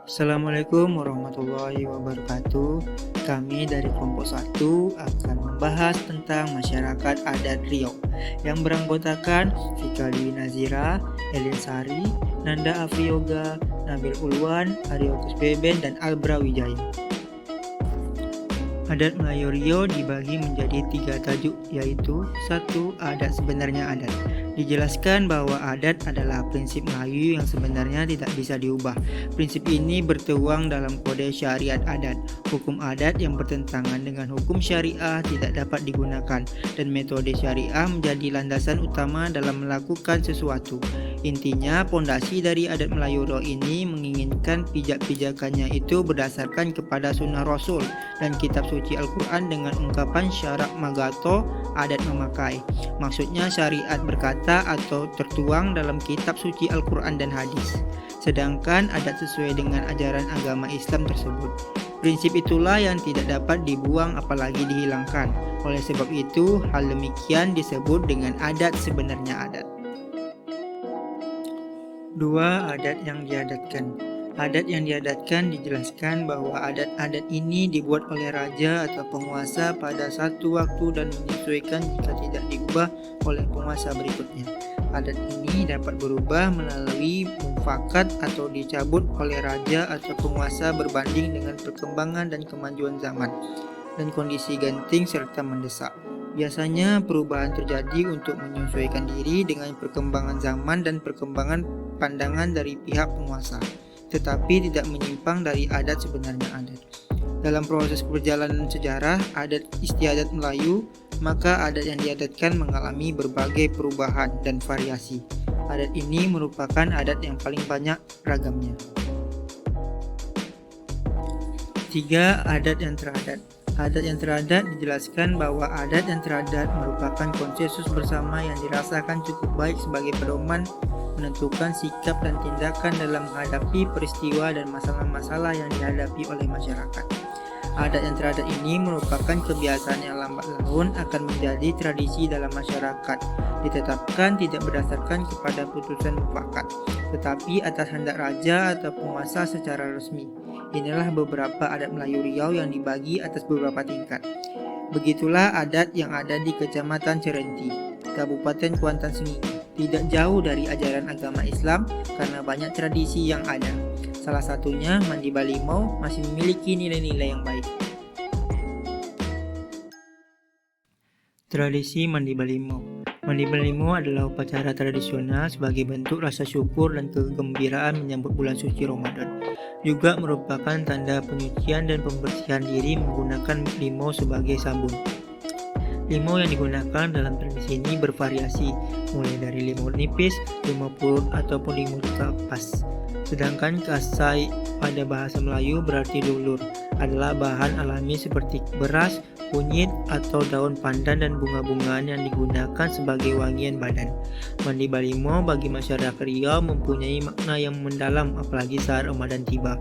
Assalamualaikum warahmatullahi wabarakatuh. Kami dari kelompok 1 akan membahas tentang masyarakat adat Riau yang beranggotakan Fika Dwi Nazira, Elin Sari, Nanda Afriyoga, Nabil Ulwan, Aryo Kusbeben, dan Albra Wijaya. Adat Melayu Riau dibagi menjadi 3 tajuk, yaitu 1. Adat sebenarnya adat. Dijelaskan bahwa adat adalah prinsip Melayu yang sebenarnya tidak bisa diubah. Prinsip ini bertuang dalam kode syariat adat. Hukum adat yang bertentangan dengan hukum syariah tidak dapat digunakan, dan metode syariah menjadi landasan utama dalam melakukan sesuatu. Intinya, pondasi dari adat Melayu Riau ini menginginkan pijak-pijakannya itu berdasarkan kepada sunnah Rasul dan kitab suci Al-Quran dengan ungkapan syarak magato, adat memakai. Maksudnya syariat berkata atau tertuang dalam kitab suci Al-Quran dan hadis, sedangkan adat sesuai dengan ajaran agama Islam tersebut. Prinsip itulah yang tidak dapat dibuang apalagi dihilangkan. Oleh sebab itu, hal demikian disebut dengan adat sebenarnya adat. 2. Adat yang diadatkan. Adat yang diadatkan dijelaskan bahwa adat-adat ini dibuat oleh raja atau penguasa pada satu waktu dan menyesuaikan jika tidak diubah oleh penguasa berikutnya. Adat ini dapat berubah melalui mufakat atau dicabut oleh raja atau penguasa berbanding dengan perkembangan dan kemajuan zaman dan kondisi genting serta mendesak. Biasanya perubahan terjadi untuk menyesuaikan diri dengan perkembangan zaman dan perkembangan pandangan dari pihak penguasa, tetapi tidak menyimpang dari adat sebenarnya adat. Dalam proses perjalanan sejarah adat istiadat Melayu, maka adat yang diadatkan mengalami berbagai perubahan dan variasi. Adat ini merupakan adat yang paling banyak ragamnya. 3. Adat yang teradat. Adat yang teradat dijelaskan bahwa adat yang teradat merupakan konsensus bersama yang dirasakan cukup baik sebagai pedoman menentukan sikap dan tindakan dalam menghadapi peristiwa dan masalah-masalah yang dihadapi oleh masyarakat. Adat yang teradat ini merupakan kebiasaan yang lambat laun akan menjadi tradisi dalam masyarakat, ditetapkan tidak berdasarkan kepada putusan mufakat, tetapi atas kehendak raja atau penguasa secara resmi. Inilah beberapa adat Melayu Riau yang dibagi atas beberapa tingkat. Begitulah adat yang ada di Kecamatan Cerenti, Kabupaten Kuantan Sengingi. Tidak jauh dari ajaran agama Islam karena banyak tradisi yang ada. Salah satunya mandi balimau masih memiliki nilai-nilai yang baik. Tradisi mandi balimau. Mandi balimau adalah upacara tradisional sebagai bentuk rasa syukur dan kegembiraan menyambut bulan suci Ramadan. Juga merupakan tanda penyucian dan pembersihan diri menggunakan limau sebagai sabun. Limau yang digunakan dalam tradisi ini bervariasi, mulai dari limau nipis, limau purut, ataupun limau kapas. Sedangkan kasai pada bahasa Melayu berarti dulur, adalah bahan alami seperti beras, kunyit, atau daun pandan dan bunga-bungaan yang digunakan sebagai wangian badan. Mandi balimau bagi masyarakat Riau mempunyai makna yang mendalam apalagi saat Ramadan tiba.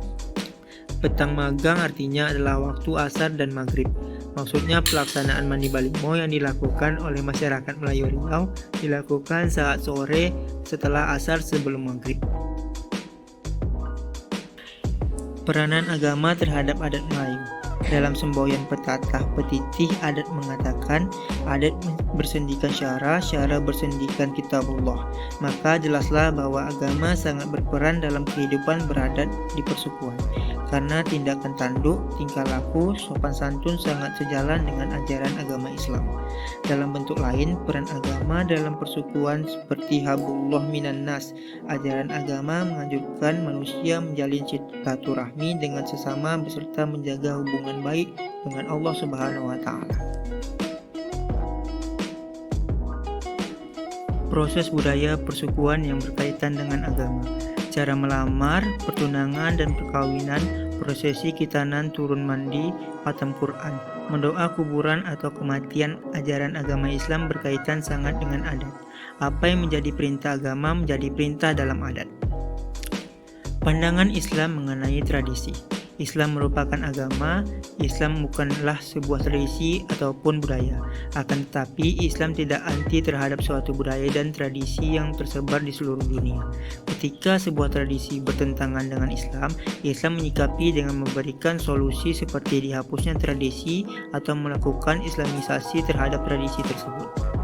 Petang magang artinya adalah waktu asar dan maghrib. Maksudnya pelaksanaan mandi balimau yang dilakukan oleh masyarakat Melayu Riau dilakukan saat sore setelah asar sebelum maghrib. Peranan agama terhadap adat Melayu. Dalam semboyan petatah petitih adat mengatakan adat bersendikan syara bersendikan kitabullah. Maka jelaslah bahwa agama sangat berperan dalam kehidupan beradat di persukuan. Karena tindakan tanduk, tingkah laku, sopan santun sangat sejalan dengan ajaran agama Islam. Dalam bentuk lain, peran agama dalam persukuan seperti hablullah minan nas. Ajaran agama menganjurkan manusia menjalin silaturahmi dengan sesama beserta menjaga hubungan baik dengan Allah Subhanahu wa taala. Proses budaya persukuan yang berkaitan dengan agama. Cara melamar, pertunangan dan perkawinan, prosesi khitanan, turun mandi, khatam Quran, mendoa kuburan atau kematian. Ajaran agama Islam berkaitan sangat dengan adat. Apa yang menjadi perintah agama menjadi perintah dalam adat. Pandangan Islam mengenai tradisi. Islam merupakan agama. Islam bukanlah sebuah tradisi ataupun budaya. Akan tetapi, Islam tidak anti terhadap suatu budaya dan tradisi yang tersebar di seluruh dunia. Ketika sebuah tradisi bertentangan dengan Islam, Islam menyikapi dengan memberikan solusi seperti dihapusnya tradisi atau melakukan islamisasi terhadap tradisi tersebut.